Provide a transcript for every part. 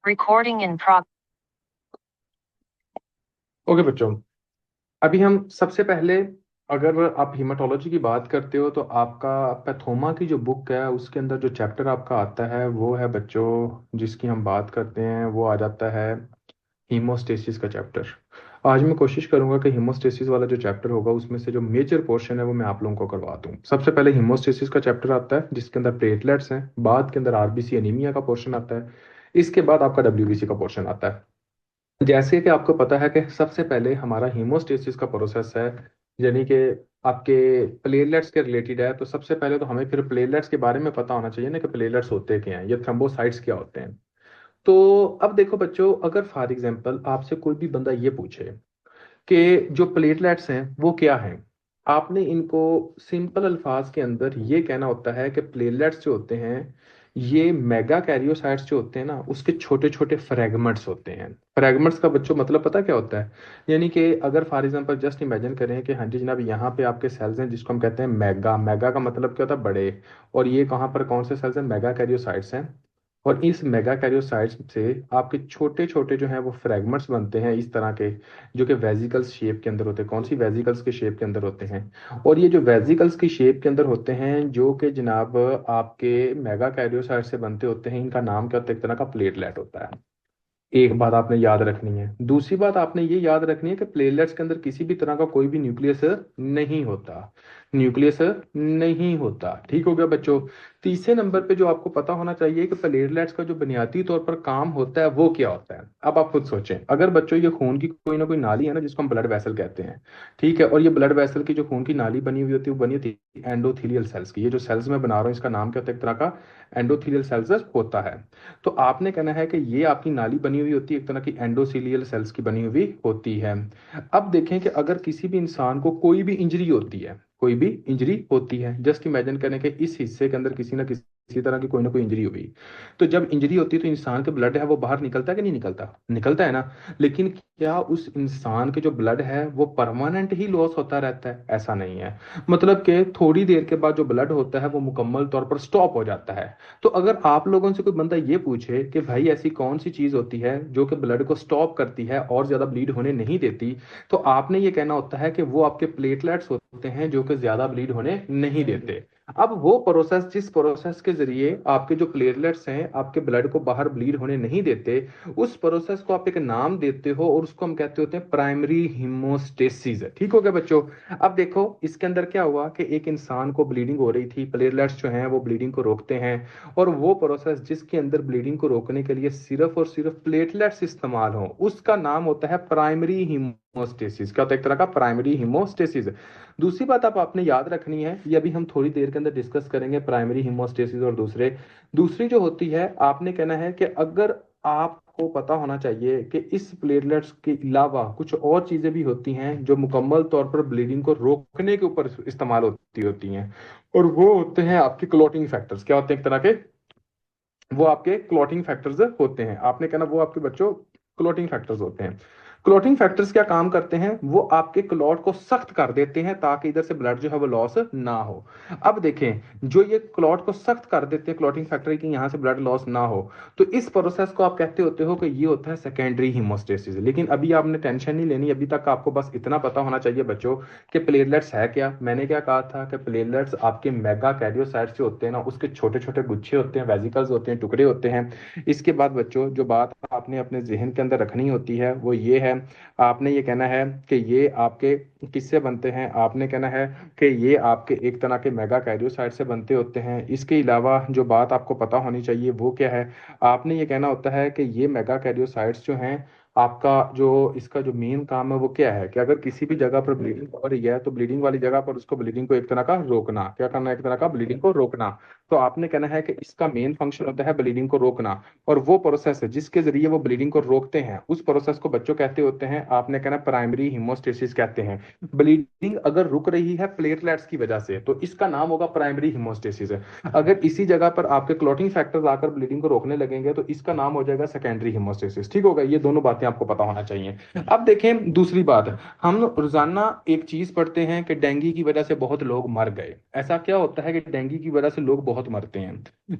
Recording in prog. Okay बच्चों, अभी हम सबसे पहले, अगर आप हीमाटोलॉजी की बात करते हो तो आपका पैथोमा की जो बुक है उसके अंदर जो चैप्टर आपका आता है वो है बच्चों, जिसकी हम बात करते हैं वो आ जाता है हीमोस्टेसिस का चैप्टर। आज मैं कोशिश करूंगा कि हीमोस्टेसिस वाला जो चैप्टर होगा उसमें से जो मेजर पोर्शन है वो मैं आप लोगों को करवा दूं। सबसे पहले हीमोस्टेसिस का चैप्टर आता है जिसके अंदर प्लेटलेट्स हैं, बाद के अंदर आरबीसी एनीमिया का पोर्शन आता है, इसके बाद आपका डब्ल्यूबीसी का पोर्शन आता है। जैसे कि आपको पता है कि सबसे पहले हमारा हीमोस्टेसिस का प्रोसेस है, यानी कि आपके प्लेटलेट्स के रिलेटेड है। तो सबसे पहले तो हमें फिर प्लेटलेट्स के बारे में पता होना चाहिए ना कि प्लेटलेट्स होते क्या हैं, ये थ्रोम्बोसाइट्स क्या होते हैं। तो अब देखो बच्चों, अगर फॉर एग्जांपल आपसे कोई भी बंदा ये पूछे कि जो प्लेटलेट्स हैं वो क्या हैं, आपने इनको सिंपल अल्फाज के अंदर ये कहना होता है कि प्लेटलेट्स जो होते हैं ये मेगा कैरियोसाइट्स जो होते हैं ना उसके छोटे छोटे फ्रेगमेंट्स होते हैं। फ्रेगमेंट्स का बच्चों मतलब पता क्या होता है? यानी कि अगर फॉर एग्जांपल जस्ट इमेजिन करें कि हाँ जी जनाब यहाँ पे आपके सेल्स हैं जिसको हम कहते हैं मेगा। मेगा का मतलब क्या होता है? बड़े। और ये कहाँ पर कौन से सेल्स हैं? मेगा कैरियोसाइट्स हैं। और इस मेगा कैरियोसाइट्स से आपके छोटे छोटे जो हैं वो फ्रेगमेंट्स बनते हैं इस तरह के, जो कि वेजिकल्स शेप के अंदर होते हैं। कौन सी? वेजिकल्स के शेप के अंदर होते हैं। और ये जो वेजिकल्स की शेप के अंदर होते हैं जो कि जनाब आपके मेगा कैरियोसाइट से बनते होते हैं, इनका नाम क्या होता है? एक तरह का प्लेटलेट होता है। एक बात आपने याद रखनी है। दूसरी बात आपने ये याद रखनी है कि प्लेटलेट्स के अंदर किसी भी तरह का कोई भी न्यूक्लियस नहीं होता। न्यूक्लियस नहीं होता। ठीक हो गया बच्चों? तीसरे नंबर पे जो आपको पता होना चाहिए कि प्लेटलेट्स का जो बुनियादी तौर पर काम होता है वो क्या होता है। अब आप खुद सोचें, अगर बच्चों ये खून की कोई ना कोई नाली है ना जिसको हम ब्लड वेसल कहते हैं, ठीक है, और ये ब्लड वेसल की जो खून की नाली बनी हुई होती है वो बनी होती है एंडोथीलियल सेल्स की। ये जो सेल्स मैं बना रहा हूँ इसका नाम क्या होता है? एक तरह का एंडोथीलियल सेल्स होता है। तो आपने कहना है कि ये आपकी नाली बनी हुई होती है, एक तरह की एंडोथेलियल सेल्स की बनी हुई होती है। अब देखें कि अगर किसी भी इंसान को कोई भी इंजरी होती है, कोई भी इंजरी होती है, जस्ट इमेजिन करें कि इस हिस्से के अंदर किसी ना किसी तरह की कोई ना कोई इंजरी हुई। तो जब इंजरी होती है तो इंसान के ब्लड है वो बाहर निकलता है कि नहीं निकलता? निकलता है ना। लेकिन क्या उस इंसान के जो ब्लड है वो परमानेंट ही लॉस होता रहता है? ऐसा नहीं है। मतलब कि थोड़ी देर के बाद जो ब्लड होता है वो मुकम्मल तौर पर स्टॉप हो जाता है। तो अगर आप लोगों से कोई बंदा ये पूछे कि भाई ऐसी कौन सी चीज होती है जो कि ब्लड को स्टॉप करती है और ज्यादा ब्लीड होने नहीं देती, तो आपने ये कहना होता है कि वो आपके प्लेटलेट्स होते हैं जो कि ज्यादा ब्लीड होने नहीं देते। अब वो प्रोसेस, जिस प्रोसेस के जरिए आपके जो प्लेटलेट्स हैं आपके ब्लड को बाहर ब्लीड होने नहीं देते, उस प्रोसेस को आप एक नाम देते हो और उसको हम कहते होते हैं प्राइमरी हीमोस्टेसिस। ठीक हो गया बच्चों? अब देखो इसके अंदर क्या हुआ कि एक इंसान को ब्लीडिंग हो रही थी, प्लेटलेट्स जो हैं वो ब्लीडिंग को रोकते हैं। और वो प्रोसेस जिसके अंदर ब्लीडिंग को रोकने के लिए सिर्फ और सिर्फ प्लेटलेट्स इस्तेमाल हो उसका नाम होता है प्राइमरी हीमोस्टेसिस। क्या होता है? एक तरह का प्राइमरी हीमोस्टेसिस। दूसरी बात आप आपने याद रखनी है, ये अभी हम थोड़ी देर के अंदर डिस्कस करेंगे प्राइमरी हीमोस्टेसिस और दूसरी जो होती है, आपने कहना है कि अगर आपको पता होना चाहिए कि इस प्लेटलेट्स के अलावा कुछ और चीजें भी होती हैं जो मुकम्मल तौर पर ब्लीडिंग को रोकने के ऊपर इस्तेमाल होती होती हैं, और वो होते हैं आपके क्लॉटिंग फैक्टर्स। क्या होते हैं? एक तरह के वो आपके क्लॉटिंग फैक्टर्स होते हैं। आपने कहना वो आपके बच्चों क्लॉटिंग फैक्टर्स होते हैं। क्लॉटिंग फैक्टर्स क्या काम करते हैं? वो आपके क्लॉट को सख्त कर देते हैं ताकि इधर से ब्लड जो है वो लॉस ना हो। अब देखें, जो ये क्लॉट को सख्त कर देते हैं क्लॉटिंग फैक्टर की यहां से ब्लड लॉस ना हो, तो इस प्रोसेस को आप कहते होते हो कि ये होता है सेकेंडरी हीमोस्टेसिस। लेकिन अभी आपने टेंशन नहीं लेनी, अभी तक आपको बस इतना पता होना चाहिए बच्चों कि प्लेटलेट्स है क्या। मैंने क्या कहा था कि प्लेटलेट्स आपके मेगा कैरियोसाइट्स जो होते हैं ना उसके छोटे छोटे गुच्छे होते हैं, वेजिकल्स होते हैं, टुकड़े होते हैं। इसके बाद बच्चों जो बात आपने अपने जहन के अंदर रखनी होती है वो ये है, आपने ये कहना है कि ये आपके किससे बनते हैं। आपने कहना है कि ये आपके एक तरह के मेगा कैरियोसाइट से बनते होते हैं। इसके अलावा जो बात आपको पता होनी चाहिए वो क्या है, आपने ये कहना होता है कि ये मेगा कैरियोसाइट्स जो हैं आपका जो इसका जो मेन काम है वो क्या है कि अगर किसी भी जगह पर ब्लीडिंग हो रही है तो ब्लीडिंग वाली जगह पर उसको ब्लीडिंग को एक तरह का रोकना। क्या करना है? एक तरह का ब्लीडिंग को रोकना। तो आपने कहना है कि इसका मेन फंक्शन होता है ब्लीडिंग को रोकना। और वो प्रोसेस है जिसके जरिए वो ब्लीडिंग को रोकते हैं उस प्रोसेस को बच्चों कहते होते हैं, आपने कहना प्राइमरी हीमोस्टेसिस कहते हैं। ब्लीडिंग अगर रुक रही है प्लेटलेट्स की वजह से तो इसका नाम होगा प्राइमरी हीमोस्टेसिस। अगर इसी जगह पर आपके क्लॉटिंग फैक्टर्स आकर ब्लीडिंग को रोकने लगेंगे तो इसका नाम हो जाएगा सेकेंडरी हीमोस्टेसिस। ठीक होगा? ये दोनों बातें बातें आपको पता होना चाहिए। अब देखें दूसरी बात, हम रोजाना एक चीज पढ़ते हैं कि डेंगू की वजह से बहुत लोग मर गए। ऐसा क्या होता है कि डेंगू की वजह से लोग बहुत मरते हैं?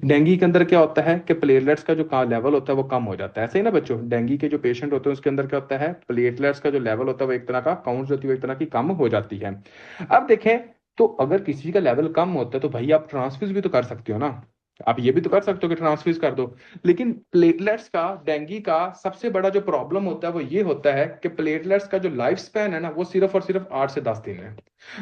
डेंगू के अंदर क्या होता है कि प्लेटलेट्स का जो लेवल होता है वो कम हो जाता है। ऐसे ही ना बच्चों, डेंगू के जो पेशेंट होते हैं उसके अंदर क्या होता है, प्लेटलेट्स का जो लेवल होता है वो एक तरह का काउंट होती है, वो एक तरह की कम हो जाती है। अब देखें, तो अगर किसी का लेवल कम होता है तो भाई आप ट्रांसफ्यूज भी तो कर सकते हो ना। आप ये भी तो कर सकते हो कि ट्रांसफ्यूज कर दो। लेकिन प्लेटलेट्स का, डेंगू का सबसे बड़ा जो प्रॉब्लम होता है वो ये होता है कि प्लेटलेट्स का जो लाइफ स्पैन है ना वो सिर्फ और सिर्फ 8 से 10 दिन है।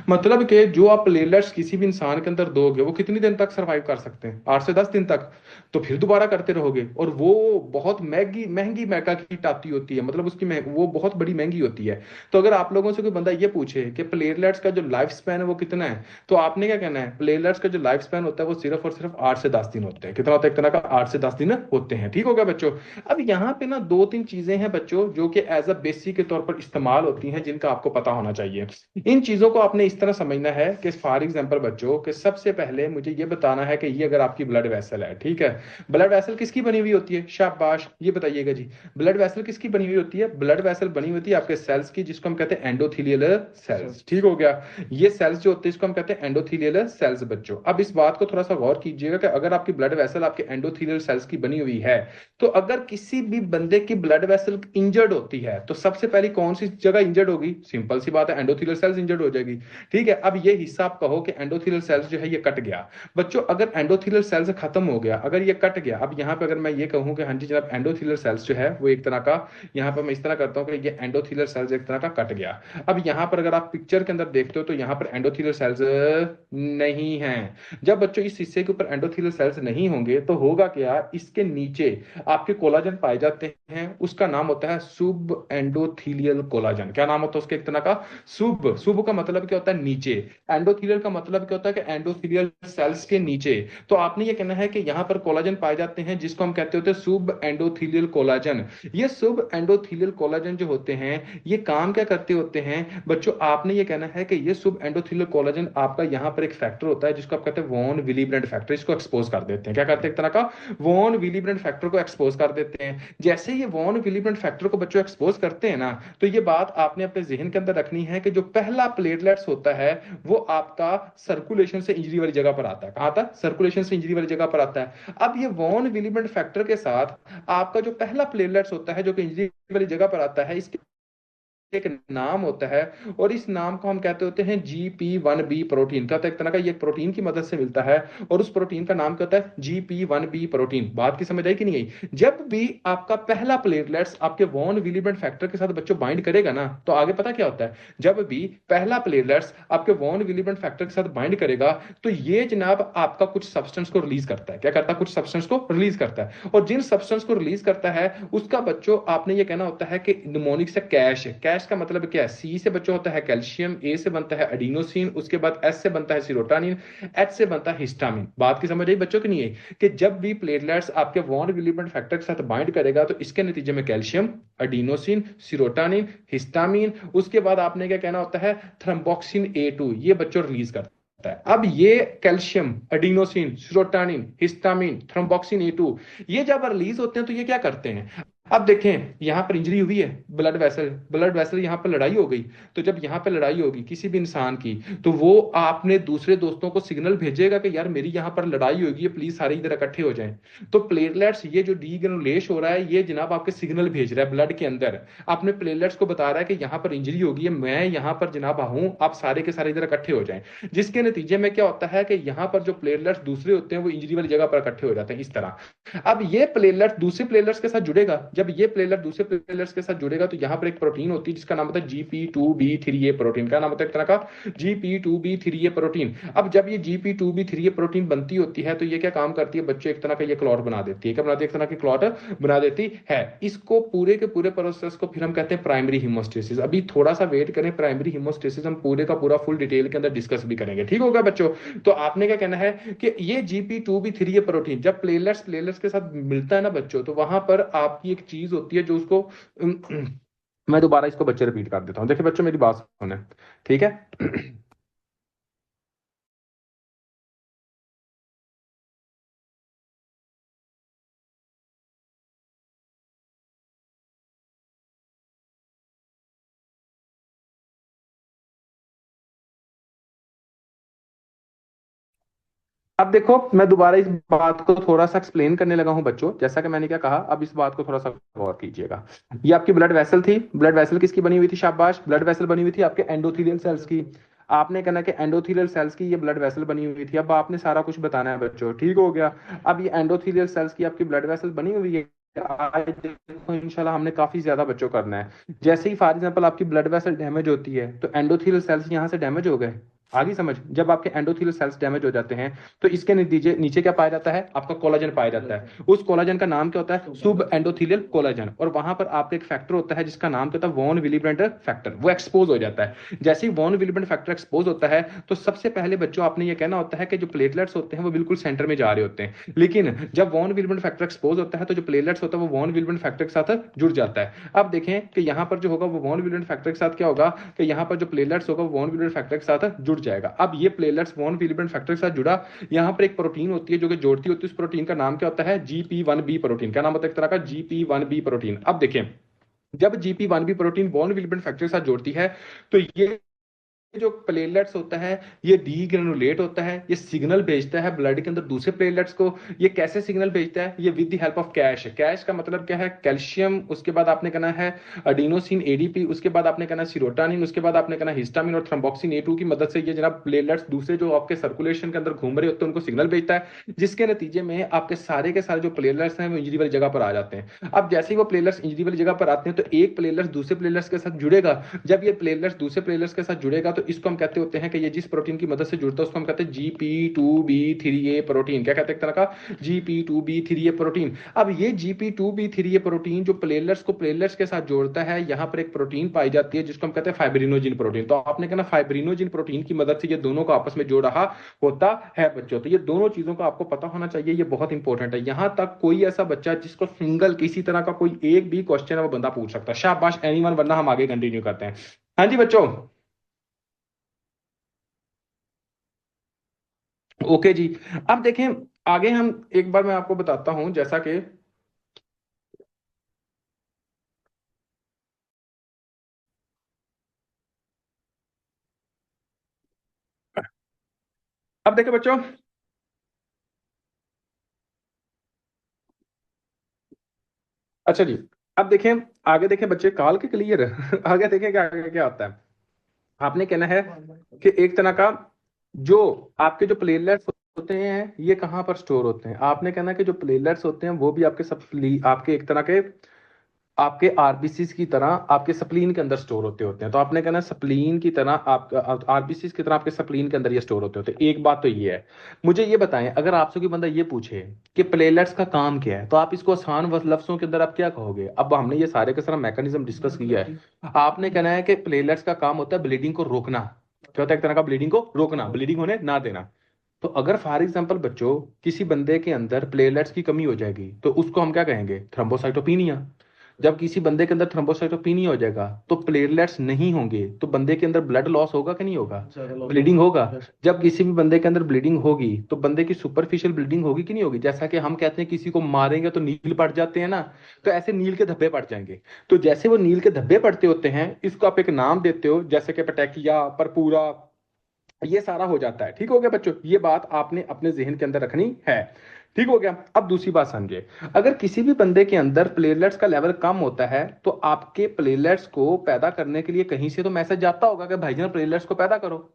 मतलब कि जो आप प्लेटलेट्स किसी भी इंसान के अंदर दोगे वो कितनी दिन तक सरवाइव कर सकते हैं? 8 से 10 दिन तक। तो फिर दोबारा करते रहोगे, और वो बहुत महंगी महंगी मेगा किट आती होती है, मतलब उसकी वो बहुत बड़ी महंगी होती है। तो अगर आप लोगों से कोई बंदा ये पूछे कि प्लेटलेट्स का जो लाइफ स्पैन है वो कितना है, तो आपने क्या कहना है? प्लेटलेट्स का जो लाइफ स्पैन होता है वो सिर्फ और सिर्फ 8 से 10 दिन होते हैं। कितना होता है? एक तरह का 8 से 10 दिन होते हैं। ठीक हो गया बच्चों? अब यहाँ पे ना दो तीन चीजें हैं बच्चों जो कि एज अ बेसिक के तौर पर इस्तेमाल होती हैं, जिनका आपको पता होना चाहिए। इन चीजों को आपने इस तरह समझना है कि फॉर एग्जांपल बच्चों, कि सबसे पहले मुझे ये बताना है कि ये अगर आपकी ब्लड वेसल है, ठीक है, ब्लड वेसल किसकी बनी हुई होती है? शाबाश, ये बताइएगा जी। ब्लड वेसल किसकी बनी हुई होती है? ब्लड वेसल बनी हुई होती है आपके सेल्स की, जिसको हम कहते हैं एंडोथीलियल सेल्स। ठीक हो गया? ये सेल्स जो होते हैं इसको हम कहते हैं एंडोथीलियल सेल्स बच्चों। अब इस बात को थोड़ा सा गौर कीजिएगा कि अगर आपकी ब्लड वेसल आपके एंडोथीलियल सेल्स की बनी हुई है, तो अगर किसी भी बंदे की ब्लड वेसल इंजर्ड होती है तो सबसे पहले कौन सी जगह इंजर्ड होगी? सिंपल सी बात है, एंडोथेलियल सेल्स इंजर्ड हो जाएगी। ठीक है? अब ये हिस्सा आप कहो कि एंडोथेलियल सेल्स जो है ये कट गया। बच्चों अगर एंडोथेलियल सेल्स खत्म हो गया, अगर ये कट गया, अब यहाँ पे अगर मैं ये कहूँ कि हाँ जी जनाब एंडोथेलियल सेल्स जो है वो एक तरह का, यहाँ पर मैं इस तरह करता हूँ कि ये एंडोथेलियल सेल्स एक तरह का कट गया। अब यहाँ पर अगर आप पिक्चर के अंदर देखते हो तो यहाँ पर एंडोथेलियल सेल्स नहीं है। जब बच्चों इस हिस्से के ऊपर एंडोथेलियल सेल्स नहीं होंगे तो होगा क्या, इसके नीचे आपके कोलाजन पाए जाते हैं, उसका नाम होता है सुब एंडोथीलियल कोलाजन। क्या नाम होता है उसके? एक तरह का सुब। सुब का मतलब क्या होता है? नीचे। एंडोथीलियल का मतलब क्या होता है? कि एंडोथीलियल सेल्स के नीचे। तो आपने ये कहना है कि यहां पर कोलाजन पाए जाते हैं जिसको हम कहते होते हैं सुब एंडोथीलियल कोलाजन। ये सुब एंडोथीलियल कोलाजन जो होते हैं ये काम क्या करते होते हैं बच्चों? आपने ये कहना है कि ये सुब एंडोथीलियल कोलाजन आपका यहां पर एक फैक्टर होता है जिसको आप कहते हैं वॉन विलीब्रेंट फैक्टर। इसको एक्सपोज कर देते हैं। क्या करते हैं? एक तरह का वॉन विलीब्रेंट फैक्टर को एक्सपोज कर देते हैं। जैसे ये वॉन विलीब्रेंट फैक्टर को बच्चों एक्सपोज करते हैं ना, तो ये बात आपने अपने जहन के अंदर रखनी है कि जो पहला प्लेटलेट्स होता है वो आपका सर्कुलेशन से इंजरी वाली जगह पर आता है। कहां आता है? सर्कुलेशन से इंजरी वाली जगह पर आता है। अब ये वॉन विलीब्रेंट फैक्टर के साथ आपका जो पहला प्लेटलेट्स होता है जो कि इंजरी वाली जगह पर आता है, इसके एक नाम होता है, और इस नाम को हम कहते होते हैं GP1B प्रोटीन। क्या होता है? एक तरह का ये प्रोटीन की मदद से मिलता है, और उस प्रोटीन का नाम क्या होता है? GP1B protein. बात की समझ आई कि नहीं आई? जब भी आपका पहला प्लेटलेट्स आपके वॉन विलीब्रेंट फैक्टर के साथ बच्चों बाइंड करेगा ना, तो आगे पता क्या होता है? जब भी पहला प्लेटलेट्स आपके वॉन विलीब्रेंट फैक्टर के साथ बाइंड करेगा तो ये जनाब आपका कुछ सब्सटेंस को रिलीज करता है। क्या करता है? कुछ सब्सटेंस को रिलीज करता है, और जिन सब्सटेंस को रिलीज करता है उसका बच्चों आपने ये कहना होता है कि निमोनिक से कैश है। कैश का मतलब क्या है? सी से बच्चों होता है कैल्शियम, ए से बनता है एडिनोसिन, उसके बाद एस से बनता है सीरोटोनिन, एच से बनता है हिस्टामिन। बात की समझ आई बच्चों की नहीं है? कि जब भी प्लेटलेट्स आपके वॉन विलीब्रेंट फैक्टर के साथ बाइंड करेगा तो इसके नतीजे में कैल्शियम, एडिनोसिन, सीरोटोनिन, हिस्टामिन, उसके बाद आपने क्या कहना होता है? थ्रम्बोक्सिन A2, ये बच्चों रिलीज करता है। अब ये calcium, adenosine, serotonin, histamine, thromboxane A2 ये जब रिलीज होते हैं तो ये क्या करते हैं? अब देखें यहां पर इंजरी हुई है, ब्लड वेसल यहां पर लड़ाई हो गई। तो जब यहां पर लड़ाई होगी किसी भी इंसान की, तो वो आपने दूसरे दोस्तों को सिग्नल भेजेगा कि यार मेरी यहां पर लड़ाई होगी, प्लीज सारे इधर इकट्ठे हो जाएं। तो प्लेटलेट्स ये जो डीग्रेनुलेश हो रहा है ये जनाब आपके सिग्नल भेज रहा है ब्लड के अंदर, अपने प्लेटलेट्स को बता रहा है कि यहां पर इंजरी होगी है, मैं यहां पर जनाब हूं, आप सारे के सारे इधर इकट्ठे हो जाएं। जिसके नतीजे में क्या होता है कि यहां पर जो प्लेटलेट्स दूसरे होते हैं वो इंजरी वाली जगह पर इकट्ठे हो जाते हैं इस तरह। अब ये प्लेटलेट दूसरे प्लेटलेट्स के साथ जुड़ेगा, जब ये प्लेटलेट दूसरे प्लेटलेट्स के साथ जुड़ेगा तो यहाँ पर एक प्रोटीन होती है जिसका नाम होता है GP2B3A प्रोटीन। का नाम होता है एक तरह का GP2B3A प्रोटीन। अब जब ये GP2B3A प्रोटीन बनती होती है तो ये क्या काम करती है बच्चों? एक तरह का ये क्लॉट बना देती है। क्या बनाती है? एक तरह की क्लॉट बना देती है। इसको पूरे के पूरे प्रोसेस को फिर हम कहते हैं प्राइमरी हीमोस्टेसिस। अभी थोड़ा सा वेट करें, प्राइमरी हीमोस्टेसिस हम पूरे का पूरा फुल डिटेल के अंदर डिस्कस भी करेंगे। ठीक होगा बच्चों? तो आपने क्या कहना है कि ये GP2B3A प्रोटीन जब प्लेटलेट्स प्लेटलेट्स के साथ मिलता है ना बच्चों, तो वहां पर आपकी एक चीज होती है जो उसको मैं दोबारा इसको बच्चे रिपीट कर देता हूँ। देखिए बच्चों मेरी बात सुने, ठीक है? अब देखो, मैं दोबारा इस बात को थोड़ा सा एक्सप्लेन करने लगा हूं बच्चों, जैसा कि मैंने क्या कहा, अब इस बात को थोड़ा सा गौर कीजिएगा। ये आपकी ब्लड वेसल थी, ब्लड वेसल किसकी बनी हुई थी? शाबाश, ब्लड वेसल बनी हुई थी आपके एंडोथेलियल सेल्स की। आपने कहना कि एंडोथेलियल सेल्स की ये ब्लड वेसल बनी हुई थी। अब आपने सारा कुछ बताना है बच्चों, ठीक हो गया। अब ये एंडोथेलियल सेल्स की आपकी ब्लड वेसल बनी हुई है। आज देखो इंशाल्लाह हमने काफी ज्यादा बच्चों करना है। जैसे ही फॉर एग्जांपल आपकी ब्लड वेसल डैमेज होती है तो एंडोथेलियल सेल्स यहाँ से डैमेज हो गए। आगे समझ, जब आपके एंडोथेलियल सेल्स डैमेज हो जाते हैं तो इसके नतीजे नीचे क्या पाया जाता है? आपका कोलाजन पाया जाता है। उस कोलाजन का नाम क्या होता है? सुब एंडोथेलियल कोलाजन। और वहां पर आपका एक फैक्टर होता है जिसका नाम क्या होता है? Von Willebrand factor. वो एक्सपोज हो जाता है। जैसे ही वॉन विलिब्रेंट फैक्टर एक्सपोज होता है तो सबसे पहले बच्चों आपने ये कहना होता है कि जो प्लेटलेट्स होते हैं वो बिल्कुल सेंटर में जा रहे होते हैं। लेकिन जब वॉन विलिब्रेंट फैक्टर एक्सपोज होता है तो जो प्लेटलेट्स होता है वो वॉन विलिब्रेंट फैक्टर के साथ जुड़ जाता है। अब देखें कि यहाँ पर जो होगा वो वॉन विलिब्रेंट फैक्टर के साथ क्या होगा कि यहाँ पर जो प्लेटलेट्स होगा वो वॉन विलिब्रेंट फैक्टर के साथ जुड़ जाएगा। अब ये प्लेटलेट्स वॉन विलिब्रेंट फैक्टर के साथ जुड़ा, यहाँ पर एक प्रोटीन होती है जो कि जोड़ती होती है। उस प्रोटीन का नाम क्या होता है? GP1B protein. क्या नाम होता है? एक तरह का GP1B प्रोटीन। अब देखें, जब GP1B protein von Willebrand factor के साथ जोड़ती है तो ये जो प्लेटलेट्स होता है ये डीग्रेनुलेट होता है। ये सिग्नल भेजता है ब्लड के अंदर दूसरे प्लेटलेट्स को। ये कैसे सिग्नल भेजता है? ये with the help of cash. Cash का मतलब क्या है? कैल्शियम, उसके बाद आपने कहना है अडीनोसिन ADP, उसके बाद आपने कहना है सीरोटोनिन, उसके बाद आपने कहना है हिस्टामिन और थ्रोम्बोक्सिन A2 की मदद से ये जनाब प्लेटलेट्स दूसरे जो आपके सर्कुलेशन के अंदर घूम रहे होते हैं उनको सिग्नल भेजता है, जिसके नतीजे में आपके सारे के सारे जो प्लेटलेट्स हैं वो इंजरी वाली जगह पर आ जाते हैं। अब जैसे ही वो प्लेटलेट्स इंजरी वाली जगह पर आते हैं तो एक प्लेटलेट्स दूसरे प्लेटलेट्स के साथ जुड़ेगा। जब ये प्लेटलेट्स दूसरे प्लेटलेट्स के साथ जुड़ेगा तो इसको हम कहते होते हैं कि ये जिस प्रोटीन की मदद से जुड़ता है उसको हम कहते हैं GP2B3A प्रोटीन। क्या कहते हैं? एक तरह का GP2B3A प्रोटीन। अब ये GP2B3A प्रोटीन जो प्लेटलेट्स को प्लेटलेट्स के साथ जोड़ता है, यहाँ पर एक प्रोटीन पाई जाती है जिसको हम कहते हैं फाइब्रिनोजिन प्रोटीन। तो आपने कहना फाइब्रिनोजिन प्रोटीन की मदद से ये दोनों को आपस में जोड़ रहा होता है बच्चों। तो ये दोनों चीजों का आपको पता होना चाहिए, ये बहुत इंपॉर्टेंट है। यहां तक कोई ऐसा बच्चा जिसको सिंगल किसी तरह का कोई एक भी क्वेश्चन है वो बंदा पूछ सकता है। शाबाश एनीवन, वरना हम आगे कंटिन्यू करते हैं। हाँ जी बच्चों। ओके जी। अब देखें आगे हम, एक बार मैं आपको बताता हूं जैसा कि, अब देखें बच्चों, अच्छा जी, अब देखें, आगे देखें बच्चे, काल के क्लियर आगे देखें क्या आगे क्या आता है। आपने कहना है कि एक तरह का जो आपके जो प्लेटलेट्स होते हैं ये कहाँ पर स्टोर होते हैं। आपने कहना है कि जो प्लेटलेट्स होते हैं वो भी आपके सब आपके एक तरह के आपके आरबीसी की तरह आपके स्प्लीन के अंदर स्टोर होते होते हैं। तो आपने कहना स्प्लीन की तरह आप आरबीसी की तरह आपके स्प्लीन के अंदर ये स्टोर होते होते हैं। एक बात तो ये है, मुझे ये बताएं, अगर आपसे कोई बंदा ये पूछे कि प्लेटलेट्स का काम क्या है तो आप इसको आसान लफ्जों के अंदर आप क्या कहोगे? अब हमने ये सारे का सारा मैकेनिज्म डिस्कस किया है। आपने कहना है कि प्लेटलेट्स का काम होता है ब्लीडिंग को रोकना। क्या होता है? एक तरह का ब्लीडिंग को रोकना, ब्लीडिंग होने ना देना। तो अगर फॉर एग्जांपल बच्चों किसी बंदे के अंदर प्लेटलेट्स की कमी हो जाएगी तो उसको हम क्या कहेंगे? थ्रोम्बोसाइटोपिनिया। जब किसी बंदे के अंदर थ्रोम्बोसाइटोपिनिया हो जाएगा तो प्लेटलेट्स नहीं होंगे तो बंदे के अंदर ब्लड लॉस होगा कि नहीं होगा? ब्लीडिंग होगा। जब किसी भी बंदे के अंदर ब्लीडिंग होगी तो बंदे की सुपरफिशियल ब्लीडिंग होगी कि नहीं होगी? जैसा कि हम कहते हैं किसी को मारेंगे तो नील पड़ जाते हैं ना, तो ऐसे नील के धब्बे पड़ जाएंगे। तो जैसे वो नील के धब्बे पड़ते होते हैं, इसको आप एक नाम देते हो जैसे कि पटैकिया, परपूरा, ये सारा हो जाता है। ठीक हो गया बच्चों, ये बात आपने अपने जहन के अंदर रखनी है। ठीक हो गया। अब दूसरी बात समझे, अगर किसी भी बंदे के अंदर प्लेटलेट्स का लेवल कम होता है तो आपके प्लेटलेट्स को पैदा करने के लिए कहीं से तो मैसेज जाता होगा कि भाईजान प्लेटलेट्स को पैदा करो।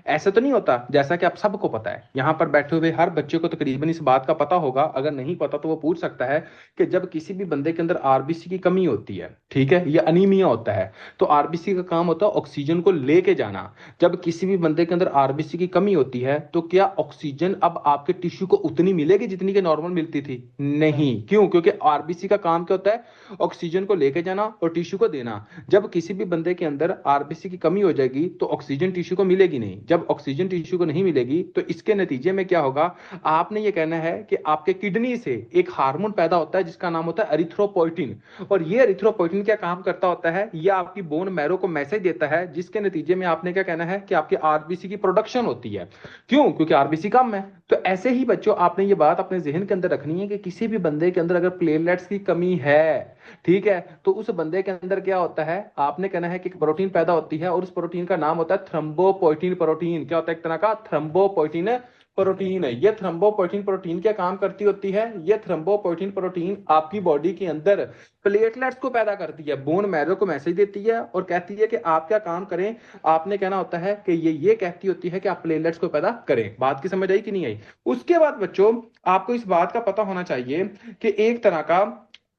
ऐसा तो नहीं होता, जैसा कि आप सबको पता है, यहां पर बैठे हुए हर बच्चे को तकरीबन इस बात का पता होगा। अगर नहीं पता तो वो पूछ सकता है कि जब किसी भी बंदे के अंदर आरबीसी की कमी होती है, ठीक है, या अनीमिया होता है, तो आरबीसी का काम होता है ऑक्सीजन को लेके जाना। जब किसी भी बंदे के अंदर आरबीसी की कमी होती है तो क्या ऑक्सीजन अब आपके टिश्यू को उतनी मिलेगी जितनी कि नॉर्मल मिलती थी? नहीं। क्यों? क्योंकि आरबीसी का काम क्या होता है? ऑक्सीजन को लेके जाना और टिश्यू को देना। जब किसी भी बंदे के अंदर आरबीसी की कमी हो जाएगी तो ऑक्सीजन टिश्यू को मिलेगी नहीं। जब ऑक्सीजन टिश्यू को नहीं मिलेगी तो इसके नतीजे में क्या होगा? आपने ये कहना है कि आपके किडनी से एक हार्मोन पैदा होता है जिसका नाम होता है एरिथ्रोपोइटिन। और ये एरिथ्रोपोइटिन क्या काम करता होता है? ये आपकी बोन मैरो को मैसेज देता है जिसके नतीजे में आपने क्या कहना है कि आपकी आरबीसी की प्रोडक्शन होती है। क्यों? क्योंकि आरबीसी कम है। तो ऐसे ही बच्चों आपने ये बात अपने जहन के अंदर रखनी है कि किसी भी बंदे के अंदर अगर प्लेटलेट्स की कमी है, ठीक है, तो उस बंदे के अंदर क्या होता है? आपने कहना है कि एक प्रोटीन पैदा होती है और उस प्रोटीन का नाम होता है थ्रम्बोपोइटिन प्रोटीन। क्या होता है? एक तरह का थ्रम्बोपोइटिन प्रोटीन है। ये थ्रम्बोपोइटिन प्रोटीन क्या काम करती होती है? ये थ्रम्बोपोइटिन प्रोटीन आपकी बॉडी के अंदर प्लेटलेट्स को पैदा करती है, बोन मैरो को मैसेज देती है और कहती है कि आप क्या काम करें। आपने कहना होता है कि ये कहती होती है कि आप प्लेटलेट्स को पैदा करें। बात की समझ आई कि नहीं आई? उसके बाद बच्चों आपको इस बात का पता होना चाहिए कि एक तरह का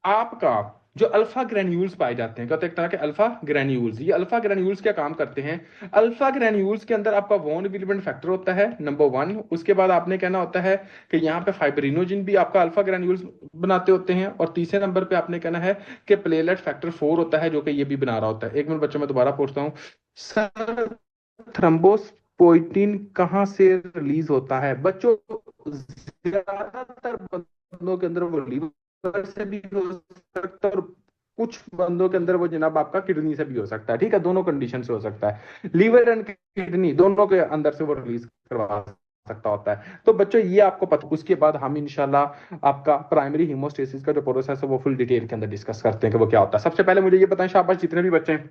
आपका जो अल्फा ग्रेन्यूल्स पाए जाते हैं, कहते हैं एक तरह के अल्फा ग्रेन्यूल्स। ये अल्फा ग्रेन्यूल्स क्या काम करते हैं? अल्फा ग्रेन्यूल्स के अंदर आपका वॉन विलिबेंट फैक्टर होता है नंबर वन। उसके बाद आपने कहना होता है कि यहाँ पे फाइब्रिनोजिन भी आपका अल्फा ग्रेन्यूल्स बनाते होते हैं। और तीसरे नंबर पे आपने कहना है कि प्लेलेट फैक्टर 4 होता है जो कि ये भी बना रहा होता है। एक मिनट बच्चों मैं दोबारा पूछता हूँ सर, थ्रम्बोस्पोइटिन कहाँ से रिलीज होता है? बच्चों ज्यादातर बंदों के अंदर वो लीवर से भी हो सकता है और कुछ बंदों के अंदर वो जनाब आपका किडनी से भी हो सकता है। ठीक है, दोनों कंडीशन से हो सकता है, लीवर एंड किडनी दोनों के अंदर से वो रिलीज करवा सकता होता है। तो बच्चों ये आपको पता, उसके बाद हम इंशाल्लाह आपका प्राइमरी हीमोस्टेसिस का जो प्रोसेस है वो फुल डिटेल के अंदर डिस्कस करते हैं कि वो क्या होता है। सबसे पहले मुझे ये बताएं शाबाश जितने भी बच्चे हैं,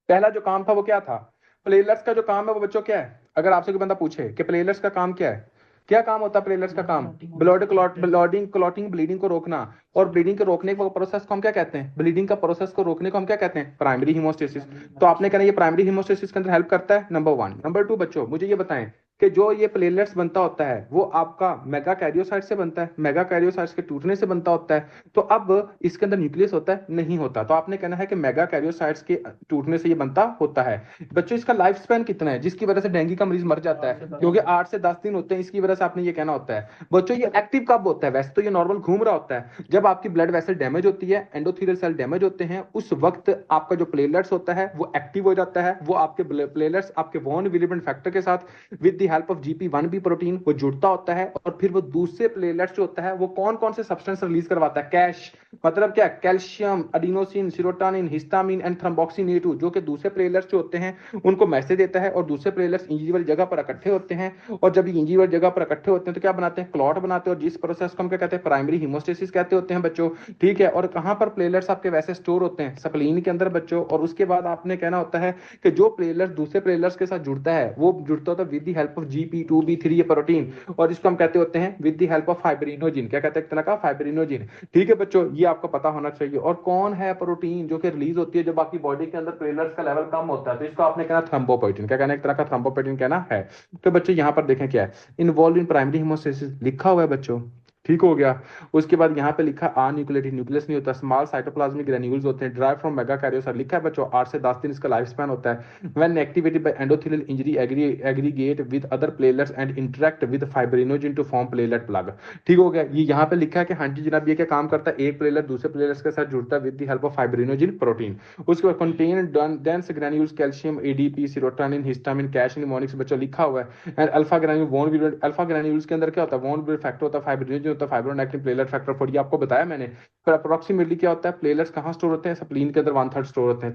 पहला जो काम था वो क्या था? प्लेयर्स का जो काम है वो बच्चों क्या है? अगर आपसे कोई बंदा पूछे कि प्लेयर्स का काम क्या है, क्या काम होता है प्लेयर्स का काम? Blood clot, blooding clotting bleeding को रोकना। और ब्लीडिंग को रोकने के प्रोसेस को हम क्या कहते हैं? ब्लीडिंग का प्रोसेस को रोकने को हम क्या कहते हैं? Primary haemostasis. तो आपने कहना ये प्राइमरी हीमोस्टेसिस के अंदर हेल्प करता है, नंबर वन। नंबर टू बच्चों मुझे ये बताएं कि जो ये प्लेटलेट्स बनता होता है वो आपका मेगा कैरियोसाइट से बनता है, मेगा कैरियोसाइट्स के टूटने से बनता होता है। तो अब इसके अंदर न्यूक्लियस होता है? नहीं होता। तो आपने कहना है कि मेगा कैरियोसाइट्स के टूटने से ये बनता होता है। बच्चों इसका लाइफ स्पैन कितना है जिसकी वजह से डेंगू का मरीज मर जाता है? क्योंकि 8 से 10 दिन होते हैं, इसकी वजह से आपने ये कहना होता है। बच्चों ये एक्टिव कब होता है? वैसे तो ये नॉर्मल घूम रहा होता है जब आपकी ब्लड वेसल डैमेज होती है, एंडोथेलियल सेल डैमेज होते हैं, उस वक्त आपका जो प्लेटलेट्स होता है वो एक्टिव हो जाता है। वो आपके प्लेटलेट्स आपके वॉन विलिबेंट फैक्टर के साथ with the help of GP1B protein वो जुड़ता होता है और फिर वो दूसरे प्लेटलेट्स जो होता है वो कौन कौन से सब्सटेंस रिलीज करवाता है? कैश मतलब क्या? Calcium, adenosine, serotonin, histamine and thromboxane A two, जो कि दूसरे प्लेटलेट्स जो होते हैं उनको मैसेज देता है और दूसरे प्लेटलेट्स इंजरी वाली जगह पर इकट्ठे होते हैं। और जब ये इंजरी वाली जगह पर इकट्ठे होते हैं तो क्या बनाते हैं? क्लॉट बनाते हैं। और जिस प्रोसेस को हम क्या कहते हैं? प्राइमरी हीमोस्टेसिस कहते होते हैं बच्चों। ठीक है, और कहां पर प्लेटलेट्स आपके वैसे स्टोर होते हैं? स्प्लीन के अंदर बच्चों। और उसके बाद आपने कहना होता है कि जो प्लेटलेट्स दूसरे प्लेटलेट्स के साथ जुड़ता है वो जुड़ता होता है with the help of GP2B3 protein, और इसको हम कहते होते हैं with the help of fibrinogen. क्या कहते हैं? एक तरह का फाइब्रिनोजिन। ठीक है बच्चों, ये आपको पता होना चाहिए। और कौन है प्रोटीन जो कि रिलीज होती है जब आपकी बॉडी के अंदर प्लेटलेट्स का लेवल कम होता है? तो इसको आपने कहना थ्रोम्बोपोइटिन। क्या कहना है? एक तरह का थ्रोम्बोपोइटिन कहना है। तो बच्चों यहां पर देखें क्या है, इन्वॉल्व इन प्राइमरी हिमोसिस लिखा हुआ है बच्चों। ठीक हो गया। उसके बाद यहाँ पे लिखा अन्यूक्लिएटेड, न्यूक्लियस नहीं होता, स्मॉल साइटोप्लाज्मिक ग्रेन्यूल्स होते हैं, ड्राइव फ्रॉम मेगा कैरियोसाइट लिखा है बच्चों। 8 से 10 दिन इसका लाइफ स्पैन होता है। When activated by endothelial injury aggregate with other platelets and interact with fibrinogen to form platelet plug. ठीक हो गया। ये यहाँ पे लिखा है कि हाँ जी जनाब ये क्या काम करता है? एक प्लेटलेट दूसरे प्लेटलेट्स के साथ जुड़ता है with the help of fibrinogen protein. उसके बाद contain dense granules calcium, ADP, serotonin, histamine, cash mnemonics बच्चों लिखा हुआ है। And alpha granule von, alpha granules के अंदर क्या होता है? वॉन फैक्टर होता है, फाइब्रिनोजिन होता है, फाइब्रोनेक्टिन, प्लेटलेट फैक्टर 4, ये आपको बताया मैंने। फिर अप्रोक्सीमेटली क्या होता है? प्लेटलेट्स कहाँ स्टोर होते हैं? स्प्लीन के अंदर 1/3 स्टोर होते हैं।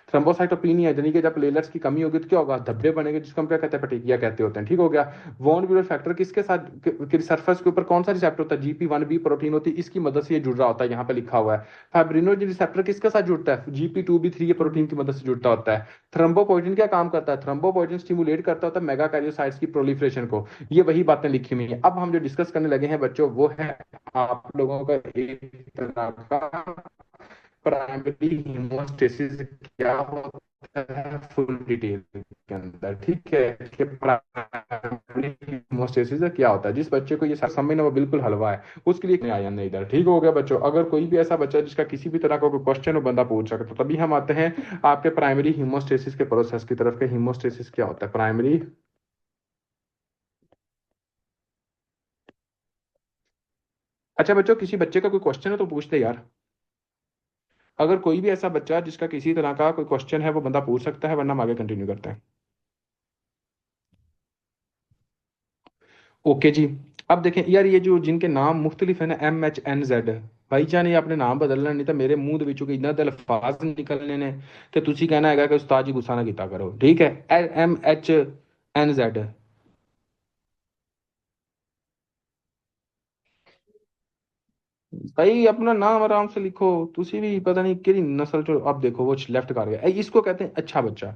थ्रोम्बोसाइटोपिनिया यानी कि जब प्लेटलेट्स की कमी होगी तो क्या होगा? धब्बे बनेंगे जिसको हम क्या कहते हैं? पेटिकिया कहते होते हैं। ठीक हो गया। वॉन विलर फैक्टर किसके साथ, सरफेस के ऊपर कौन सा रिसेप्टर होता है? GP1B प्रोटीन होती है, इसकी मदद से ये जुड़ रहा होता है, यहाँ पे लिखा हुआ है। फाइब्रिनोजिन रिसेप्टर किसके साथ जुड़ता है? GP2B3 प्रोटीन की मदद से जुड़ता होता है। थ्रोम्बोपोइटिन क्या काम करता है? थ्रोम्बोपोइटिन स्टिमुलेट करता होता है मेगा कैरियोसाइट्स की प्रोलिफरेशन को। ये वही बातें लिखी हुई है। अब हम जो डिस्कस करने लगे हैं बच्चों वो है आप लोगों का एक तरह का प्राइमरी हीमोस्टेसिस क्या होता है फुल डिटेल के अंदर। ठीक है कि प्राइमरी हीमोस्टेसिस क्या होता है। जिस बच्चे को ये समझना वो बिल्कुल हलवा है उसके लिए नहीं आया नहीं इधर। ठीक हो गया बच्चों। अगर कोई भी ऐसा बच्चा जिसका किसी भी तरह का कोई क्वेश्चन हो बंदा पूछ सकता तो तभी हम आते हैं आपके प्राइमरी हीमोस्टेसिस के प्रोसेस की तरफ के। हीमोस्टेसिस क्या होता है? प्राइमरी। अच्छा बच्चों किसी बच्चे का कोई क्वेश्चन है तो पूछते यार। अगर कोई भी ऐसा बच्चा जिसका किसी तरह का कोई क्वेश्चन है वो बंदा पूछ सकता है, वरना हम आगे कंटिन्यू करते हैं। ओके जी। अब देखें यार ये जो जिनके नाम मुख्तलिफ है ना, MHNZ, भाई जान ये आपने नाम बदलना नहीं तो मेरे मुंह ਦੇ ਵਿੱਚੋਂ इन्ना ਦੇ अल्फाज निकलने ने ਤੇ ਤੁਸੀਂ कहना हैगा कि उस्ताद जी गुस्सा ना ਕੀਤਾ करो। ठीक है, MHNZ। भाई अपना नाम आराम से लिखो। तुसी भी पता नहीं केड़ी नस्ल चो, अब देखो वो लेफ्ट कर गया। इसको कहते हैं अच्छा बच्चा।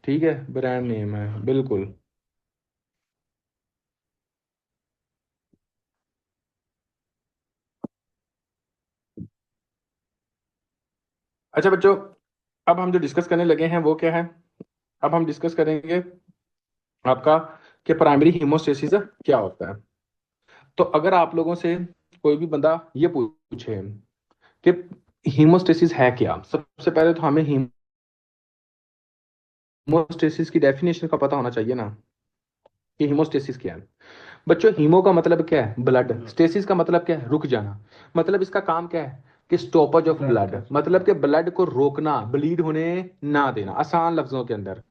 ठीक है, ब्रांड नेम है बिल्कुल। अच्छा बच्चों, अब हम जो डिस्कस करने लगे हैं वो क्या है? अब हम डिस्कस करेंगे आपका कि प्राइमरी हीमोस्टेसिस क्या होता है। तो अगर आप लोगों से कोई भी बंदा ये पूछे कि हीमोस्टेसिस है क्या, सबसे पहले तो हमें हीमोस्टेसिस की डेफिनेशन का पता होना चाहिए ना कि हीमोस्टेसिस क्या है। बच्चों, हीमो का मतलब क्या है? ब्लड। स्टेसिस का मतलब क्या है? रुक जाना। मतलब इसका काम क्या है कि स्टॉपेज ऑफ ब्लड, मतलब कि ब्लड को रोकना, ब्लीड होने ना देना, आसान लफ्जों के अंदर।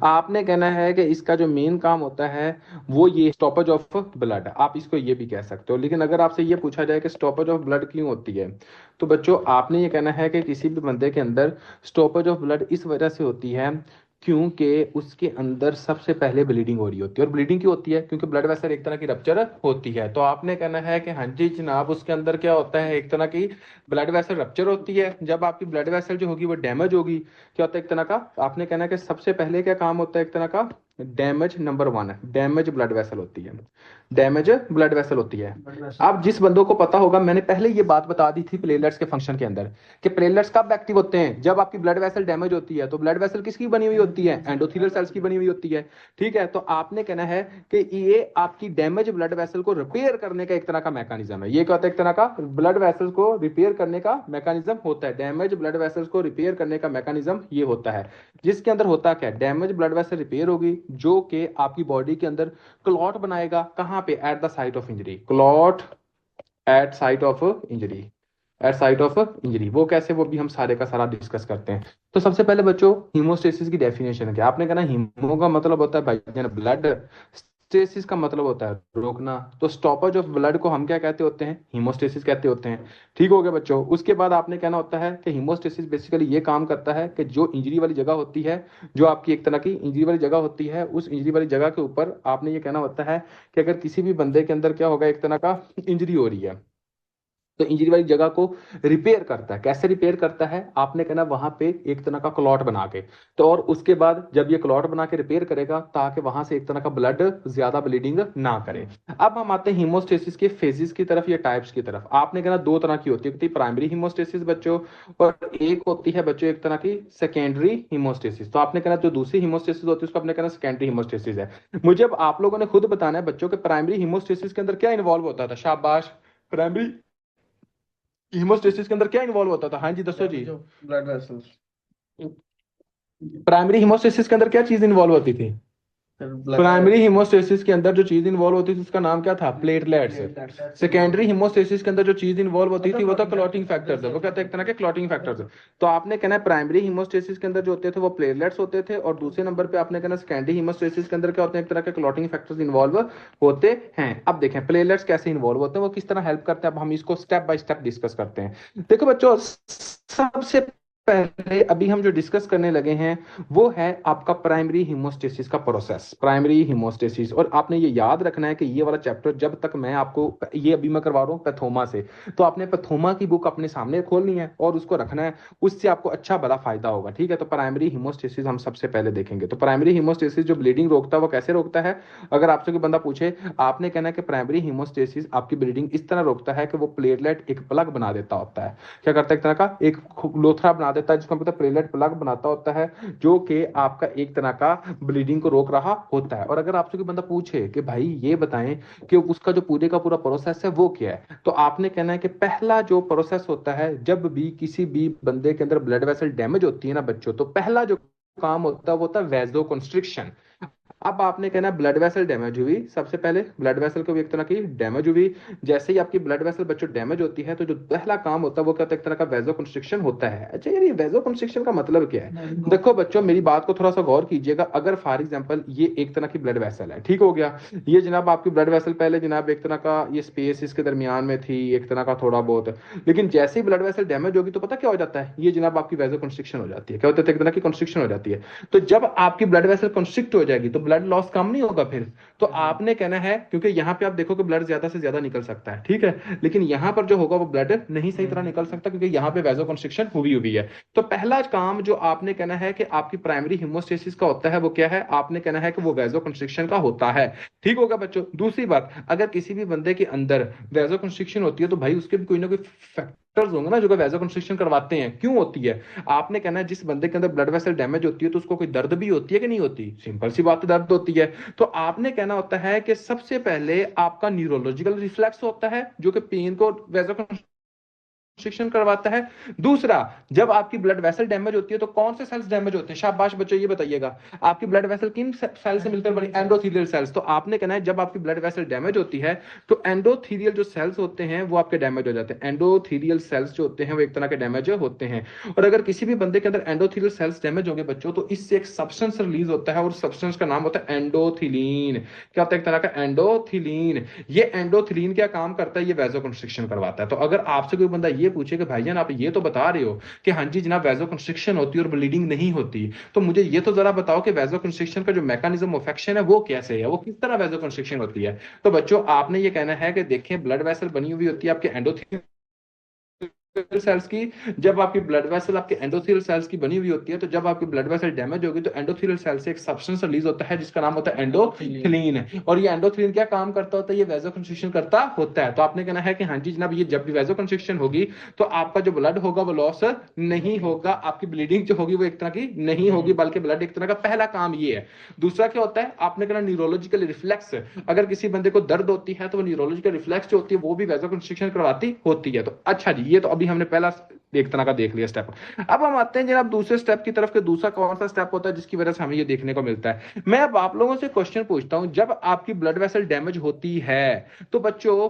आपने कहना है कि इसका जो मेन काम होता है वो ये स्टॉपेज ऑफ ब्लड, आप इसको ये भी कह सकते हो। लेकिन अगर आपसे ये पूछा जाए कि स्टॉपेज ऑफ ब्लड क्यों होती है, तो बच्चों आपने ये कहना है कि किसी भी बंदे के अंदर स्टॉपेज ऑफ ब्लड इस वजह से होती है क्योंकि उसके अंदर सबसे पहले ब्लीडिंग हो रही होती है। और ब्लीडिंग क्यों होती है? क्योंकि ब्लड वेसल एक तरह की रप्चर होती है। तो आपने कहना है कि हाँ जी जनाब, उसके अंदर क्या होता है, एक तरह की ब्लड वेसल रप्चर होती है। जब आपकी ब्लड वेसल जो होगी वो डैमेज होगी, क्या होता है एक तरह का, आपने कहना है कि सबसे पहले क्या काम होता है एक तरह का, डैमेज नंबर वन है, डैमेज ब्लड वेसल होती है। डैमेज ब्लड वेसल होती है। अब जिस बंदों को पता होगा, मैंने पहले ये बात बता दी थी प्लेटलेट्स के फंक्शन के अंदर कि प्लेटलेट्स कब एक्टिव होते हैं? जब आपकी ब्लड वेसल डैमेज होती है। तो ब्लड वेसल किसकी बनी हुई होती है? एंडोथेलियल सेल्स की बनी हुई होती है। ठीक है, तो आपने कहना है कि ये आपकी डैमेज ब्लड वेसल को रिपेयर करने का एक तरह का मैकेनिज्म है। ये क्या होता है? एक तरह का ब्लड वेसल्स को रिपेयर करने का मैकेनिज्म होता है। डैमेज ब्लड वेसल्स को रिपेयर करने का मैकेनिज्म ये होता है, जिसके अंदर होता क्या है, डैमेज ब्लड वेसल रिपेयर होगी जो कि आपकी बॉडी के अंदर क्लॉट बनाएगा। कहां पे? At the site of injury. Clot at site of injury. At site of injury वो कैसे, वो भी हम सारे का सारा डिस्कस करते हैं। तो सबसे पहले बच्चों, हीमोस्टेसिस की डेफिनेशन है क्या? आपने कहना हीमो का मतलब होता है भाई ब्लड, स्टेसिस का मतलब होता है रोकना। तो स्टॉपेज ऑफ ब्लड को हम क्या कहते होते हैं? हीमोस्टेसिस कहते होते हैं। ठीक हो गया बच्चों। उसके बाद आपने कहना होता है कि हीमोस्टेसिस बेसिकली ये काम करता है कि जो इंजरी वाली जगह होती है, जो आपकी एक तरह की इंजरी वाली जगह होती है, उस इंजरी वाली जगह के ऊपर आपने ये कहना होता है कि अगर किसी भी बंदे के अंदर क्या होगा, एक तरह का इंजरी हो रही है, तो इंजरी वाली जगह को रिपेयर करता है। कैसे रिपेयर करता है? आपने कहना वहां पे एक तरह का क्लॉट बना के। तो और उसके बाद जब ये क्लॉट बना के रिपेयर करेगा ताकि वहां से एक तरह का ब्लड ज्यादा ब्लीडिंग ना करे। अब हम आते हैं हीमोस्टेसिस के फेजेस की तरफ या टाइप्स की तरफ। आपने कहना दो तरह की होती है, प्राइमरी हीमोस्टेसिस बच्चों, और एक होती है बच्चों एक तरह की सेकेंडरी हीमोस्टेसिस। तो आपने कहना जो दूसरी हीमोस्टेसिस होती है उसको आपने कहना सेकेंडरी हीमोस्टेसिस है। मुझे अब आप लोगों ने खुद बताना है बच्चों के प्राइमरी हीमोस्टेसिस के अंदर क्या इन्वॉल्व होता था। शाबाश। प्राइमरी हीमोस्टेसिस के अंदर क्या इन्वॉल्व होता था? हाँ जी दसो जी। Blood vessels. प्राइमरी हीमोस्टेसिस के अंदर क्या चीज इन्वॉल्व होती थी? फिर ब्लड प्राइमरी हीमोस्टेसिस के अंदर जो चीज इन्वॉल्व होती थी उसका नाम क्या था? प्लेटलेट्स। प्लेटलेट्स सेकेंडरी हीमोस्टेसिस के अंदर जो चीज इन्वॉल्व होती थी वो था क्लॉटिंग फैक्टर्स। वो कहते हैं एक तरह के क्लॉटिंग फैक्टर्स। तो आपने कहना है प्राइमरी हीमोस्टेसिस के अंदर जो होते थे वो प्लेटलेट्स होते थे, और दूसरे नंबर पे आपने कहना सेकेंडरी हीमोस्टेसिस के अंदर क्या होते हैं, एक तरह के क्लॉटिंग फैक्टर्स इन्वॉल्व होते हैं। अब देखें प्लेटलेट्स कैसे इन्वॉल्व होते हैं, वो किस तरह हेल्प करते हैं। अब हम इसको स्टेप बाय स्टेप डिस्कस करते हैं। देखो बच्चों, सबसे पहले अभी हम जो डिस्कस करने लगे हैं वो है आपका प्राइमरी हीमोस्टेसिस का प्रोसेस। प्राइमरी हीमोस्टेसिस, और आपने ये याद रखना है कि ये वाला चैप्टर जब तक मैं आपको, ये अभी मैं करवा रहा हूँ पैथोमा से, तो आपने पैथोमा की बुक अपने सामने खोलनी है और उसको रखना है। उससे आपको अच्छा बड़ा फायदा होगा। ठीक है, तो प्राइमरी हीमोस्टेसिस हम सबसे पहले देखेंगे। तो प्राइमरी हीमोस्टेसिस जो ब्लीडिंग रोकता है वो कैसे रोकता है? अगर आपसे कोई बंदा पूछे, आपने कहना है कि प्राइमरी हीमोस्टेसिस आपकी ब्लीडिंग इस तरह रोकता है कि वो प्लेटलेट एक प्लग बना देता होता है। क्या करता है? एक तरह का एक लोथड़ा बना देता है जिसको हम कहते हैं प्लेटलेट प्लग बनाता होता है, जो कि आपका एक तरह का ब्लीडिंग को रोक रहा होता है। और अगर आपसे कोई बंदा पूछे कि भाई ये बताएं कि उसका जो पूरे का पूरा प्रोसेस है वो क्या है, तो आपने कहना है कि पहला जो प्रोसेस होता है जब भी किसी भी बंदे के अंदर ब्लड वेसल डैमेज होती है ना बच्चों, तो पहला जो काम होता है वो होता है वेजो कंस्ट्रिक्शन। अब आपने कहना ब्लड वेसल डैमेज हुई, सबसे पहले ब्लड वेसल को भी एक तरह की डैमेज हुई। जैसे ही आपकी ब्लड वेसल बच्चों डैमेज होती है तो जो पहला काम होता है वो क्या होता है, एक तरह का वेजो कंस्ट्रिक्शन होता है। अच्छा यार, ये वेजो कंस्ट्रिक्शन का मतलब क्या है? देखो बच्चों, मेरी बात को थोड़ा सा गौर कीजिएगा। अगर फॉर एग्जांपल ये एक तरह की ब्लड वेसल है, ठीक हो गया, ये जनाब आपकी ब्लड वेसल पहले जनाब एक तरह का ये स्पेस इसके दरमियान में थी एक तरह का थोड़ा बहुत, लेकिन जैसे ही ब्लड वेसल डैमेज होगी तो पता क्या हो जाता है, ये जनाब आपकी वेजो कंस्ट्रिक्शन हो जाती है। क्या होता है? एक तरह की कंस्ट्रिक्शन हो जाती है। तो जब आपकी ब्लड वेसल कंस्ट्रिक्ट हो जाएगी तो ब्लड लॉस कम नहीं होगा फिर। तो आपने कहना है, क्योंकि यहां पे आप देखो कि ब्लड ज्यादा से ज्यादा निकल सकता है, ठीक है, लेकिन यहां पर जो होगा वो ब्लड नहीं सही तरह निकल सकता क्योंकि यहां पे वेजो कंस्ट्रिक्शन हुई है। तो पहला काम जो आपने कहना है कि आपकी प्राइमरी हीमोस्टेसिस का होता है वो क्या है? आपने कहना है कि वो वेजो कंस्ट्रिक्शन का होता है। ठीक होगा बच्चों। दूसरी बात, अगर किसी भी बंदे के अंदर वेजो कंस्ट्रिक्शन होती है तो भाई उसके भी कोई ना कोई होंगे ना जो वैसो कंस्ट्रिक्शन करवाते हैं, क्यों होती है? आपने कहना है जिस बंदे के अंदर ब्लड वेसल डैमेज होती है तो उसको कोई दर्द भी होती है कि नहीं होती? सिंपल सी बात है, दर्द होती है। तो आपने कहना होता है कि सबसे पहले आपका न्यूरोलॉजिकल रिफ्लेक्स होता है जो कि पेन को वैसो कंस्ट्रिक्शन करवाता है। दूसरा, जब आपकी ब्लड वेसल डैमेज होती है तो कौन से सेल्स डैमेज होते हैं? शाबाश बच्चों, ये बताइएगा। आपकी ब्लड वेसल किन सेल से मिलकर बनी? Endothelial cells. तो आपने कहना है जब आपकी ब्लड वेसल डैमेज होती है तो एंडोथेलियल जो सेल्स होते हैं वो आपके डैमेज हो जाते हैं। एंडोथेलियल सेल्स जो होते हैं वो एक तरह के डैमेज होते हैं। और अगर किसी भी बंदे के अंदर एंडोथेलियल सेल्स डैमेज हो गए बच्चों, तो इससे एक सब्सटेंस रिलीज होता है और सब्सटेंस का नाम होता है एंडोथिलीन। क्या होता है? एक तरह का एंडोथिलीन। ये एंडोथिलीन क्या काम करता है? ये वैसो कंस्ट्रिक्शन करवाता है। तो अगर आपसे कोई बंदा ये पूछे कि भाईजान आप ये तो बता रहे हो कि हाँ जी जनाब वैसो कंस्ट्रिक्शन होती है और ब्लीडिंग नहीं होती, तो मुझे ये तो जरा बताओ कि वैसो कंस्ट्रिक्शन का जो मैकेनिज्म ऑफ एक्शन है वो कैसे है, वो किस तरह वैसो कंस्ट्रिक्शन होती है? तो बच्चों आपने ये कहना है कि देखें ब्लड वेसल बनी हुई होती है आपके एंडोथेलियल सेल्स की। जब आपकी ब्लड वेसल आपके एंडोथेलियल सेल्स की बनी हुई होती है, तो जब आपकी ब्लड वेसल डैमेज होगी तो एंडोथेलियल सेल से एक सब्सटेंस रिलीज होता है जिसका नाम होता है एंडोथिलीन। और ये एंडोथिलीन क्या काम करता होता है? ये वैसो कंस्ट्रिक्शन करता होता है। तो आपने कहना है कि हाँ जी जनाब ये जब भी वैसो कंस्ट्रिक्शन होगी तो आपका जो ब्लड होगा वो लॉस नहीं होगा, आपकी ब्लीडिंग जो होगी वो एक तरह की नहीं होगी, बल्कि ब्लड एक तरह का पहला काम ये है। दूसरा क्या होता है? आपने कहना न्यूरोलॉजिकल रिफ्लेक्स। अगर किसी बंदे को दर्द होती है तो वो न्यूरोलॉजिकल रिफ्लेक्स जो होती है वो भी वैसो कंस्ट्रिक्शन करवाती होती है। तो अच्छा जी, ये तो अभी हमने पहला एक तरह का देख लिया स्टेप। अब हम आते हैं जनाब दूसरे स्टेप की तरफ। के दूसरा कौन सा स्टेप होता है जिसकी वजह से हमें ये देखने को मिलता है? मैं अब आप लोगों से क्वेश्चन पूछता हूं, जब आपकी ब्लड वेसल डैमेज होती है तो बच्चों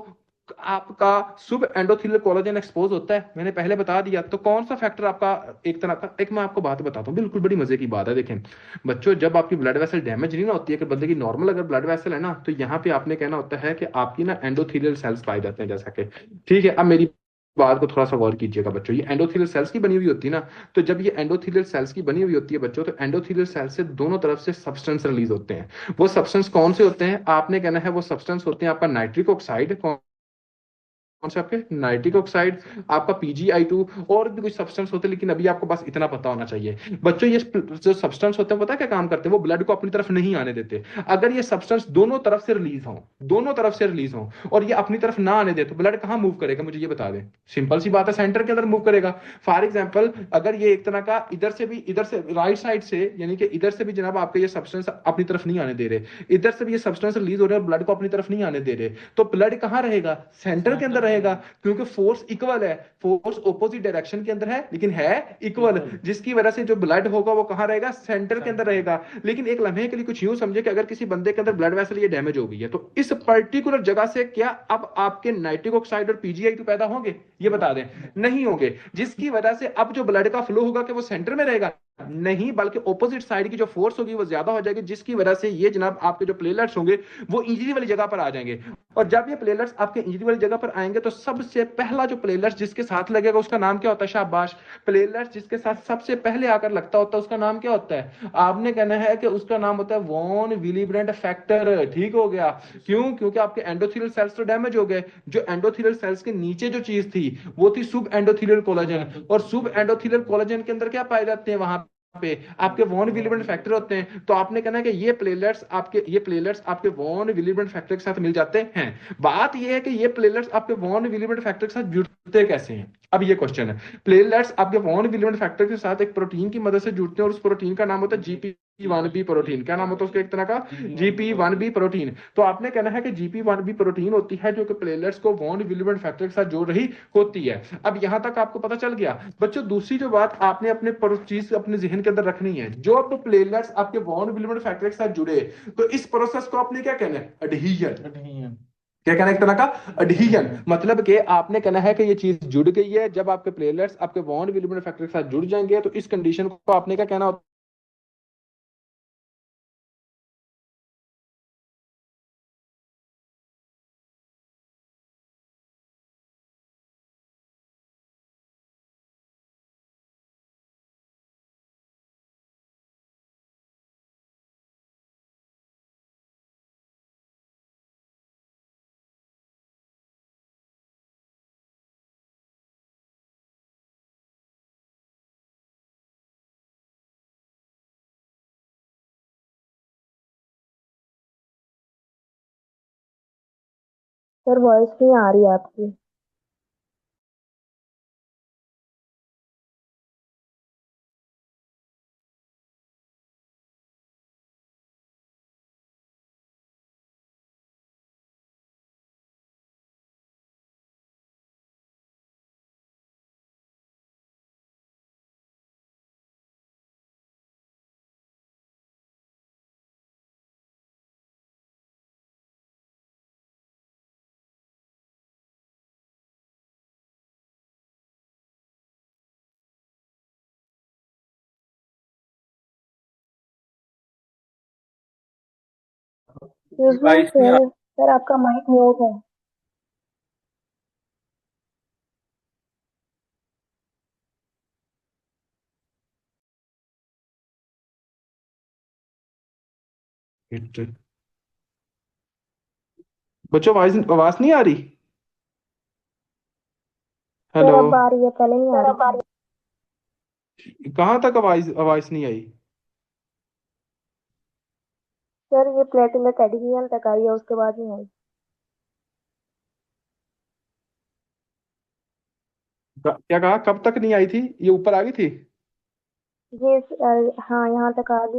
आपका सुब एंडोथेलियल कोलेजन एक्सपोज होता है, मैंने पहले बता दिया। तो कौन सा फैक्टर आपका एक तरह का, एक मैं आपको बात बताता हूँ, बिल्कुल बड़ी मजे की बात है। देखें बच्चों, जब आपकी ब्लड वेसल डैमेज नहीं ना होती है कि बंदे की नॉर्मल अगर ब्लड वेसल है ना, तो यहाँ पे आपने कहना होता है कि आपकी ना एंडोथेलियल सेल्स पाए जाते हैं जैसा कि, ठीक है। अब मेरी बात को थोड़ा सा गौर कीजिएगा बच्चों, ये एंडोथेलियल सेल्स की बनी हुई होती है ना, तो जब ये एंडोथेलियल सेल्स की बनी हुई होती है बच्चों, तो एंडोथेलियल सेल्स से दोनों तरफ से सब्सटेंस रिलीज होते हैं। वो सब्सटेंस कौन से होते हैं? आपने कहना है वो सब्सटेंस होते हैं आपका नाइट्रिक ऑक्साइड। कौन से आपके? नाइट्रिक ऑक्साइड, आपका PgI2, और भी कुछ सब्सटेंस होते हैं, लेकिन अभी आपको बस इतना पता होना चाहिए बच्चों। ये जो सब्सटेंस होते हैं पता है क्या काम करते हैं? वो ब्लड को अपनी तरफ नहीं आने देते। अगर ये सब्सटेंस दोनों तरफ से रिलीज हो, दोनों तरफ से रिलीज हो और ये अपनी तरफ ना आने दे, तो ब्लड कहां मूव करेगा? मुझे ये बता दें। सिंपल सी बात है, सेंटर के अंदर मूव करेगा। फॉर एग्जाम्पल, अगर ये एक तरह का इधर से भी, इधर से राइट साइड से, यानी कि इधर से भी जनाब आपके ये सब्सटेंस अपनी तरफ नहीं आने दे रहे, इधर से भी ये सब्सटेंस रिलीज हो रहे हैं और ब्लड को अपनी तरफ नहीं आने दे रहे, तो ब्लड कहां रहेगा? सेंटर के अंदर रहेगा, क्योंकि फोर्स इक्वल है। फोर्स ऑपोजिट डायरेक्शन के अंदर है लेकिन है इक्वल, जिसकी वजह से जो ब्लड होगा वो कहां रहेगा? सेंटर के अंदर रहेगा। लेकिन एक लम्हे के लिए कुछ यूं समझे कि अगर किसी बंदे के अंदर ब्लड वेसल ये डैमेज हो गई है, तो इस पर्टिकुलर जगह से क्या अब आपके नाइट्रिक ऑक्साइड और PgI2 पैदा होंगे? ये बता दें। नहीं होंगे, जिसकी वजह से अब जो ब्लड का फ्लो होगा कि वो सेंटर में रहेगा? नहीं, बल्कि ऑपोजिट साइड की जो फोर्स होगी वो ज्यादा हो जाएगी, जिसकी वजह से ये जनाब आपके जो प्लेटलेट्स होंगे वो इंजरी वाली जगह पर आ जाएंगे। और जब ये प्लेटलेट्स आपके इंजरी वाली जगह पर आएंगे तो सबसे पहला जो प्लेटलेट्स जिसके साथ लगेगा उसका नाम क्या होता है? शाबाश। प्लेटलेट्स जिसके साथ सबसे पहले आकर लगता होता है उसका नाम क्या होता है? आपने कहना है कि उसका नाम होता है वॉन विलीब्रेंट फैक्टर। ठीक हो गया। क्यों? क्योंकि आपके एंडोथेलियल सेल्स तो डैमेज हो गए। जो एंडोथेलियल सेल्स के नीचे जो चीज थी वो थी सुब एंडोथेलियल कोलेजन, और सुब एंडोथेलियल कोलेजन के अंदर क्या पाए जाते हैं? वहां पे आपके वॉन विलिबेंट फैक्टर होते हैं। तो आपने कहना है कि ये प्लेलेट्स आपके वॉन विलिबेंट फैक्टर के साथ मिल जाते हैं। बात ये है कि ये प्लेलेट्स आपके वॉन विलिबेंट फैक्टर के साथ जुड़ते कैसे हैं? अब ये क्वेश्चन है। प्लेलेट्स आपके वॉन विलिबेंट फैक्टर के साथ एक प्रोटीन की मदद से जुड़ते हैं और उस प्रोटीन का नाम होता है GP1B प्रोटीन। क्या नाम होता है उसका? एक तरह का GP1B प्रोटीन। तो आपने कहना है कि GP1B प्रोटीन होती है जो कि प्लेलेट्स को वॉन विलिबेंट फैक्टर के साथ जोड़ रही होती है। अब यहां तक आपको पता चल गया बच्चों। दूसरी जो बात आपने अपने चीज अपने जहन के अंदर रखनी है, जो अब प्लेटलेट्स आपके वॉन विलिबेंट फैक्टर के साथ जुड़े, तो इस प्रोसेस को आपने क्या कहना है? एडहीजन। क्या कहना है? एक तरह का एडहीजन। मतलब कि आपने कहना है कि ये चीज जुड़ गई है। जब आपके प्लेटलेट्स आपके वॉन विलिबेंट फैक्टर के साथ जुड़ जाएंगे तो इस कंडीशन को आपने क्या कहना होता सर वॉइस नहीं आ रही है आपकी। एक्सक्यूज मी वॉइस नहीं आ सर, सर आपका माइक म्यूट है। बच्चों आवाज आवाज नहीं आ रही? Sir hello. अब आ रही है, पहले नहीं आ रही थी। कहाँ तक आवाज आवाज नहीं आई? सर ये प्लेटिनम एडिशन तक आई है, उसके बाद नहीं आई। क्या कहा, कब तक नहीं आई थी? ये ऊपर आ गई थी? ये हाँ यहाँ तक आ गई।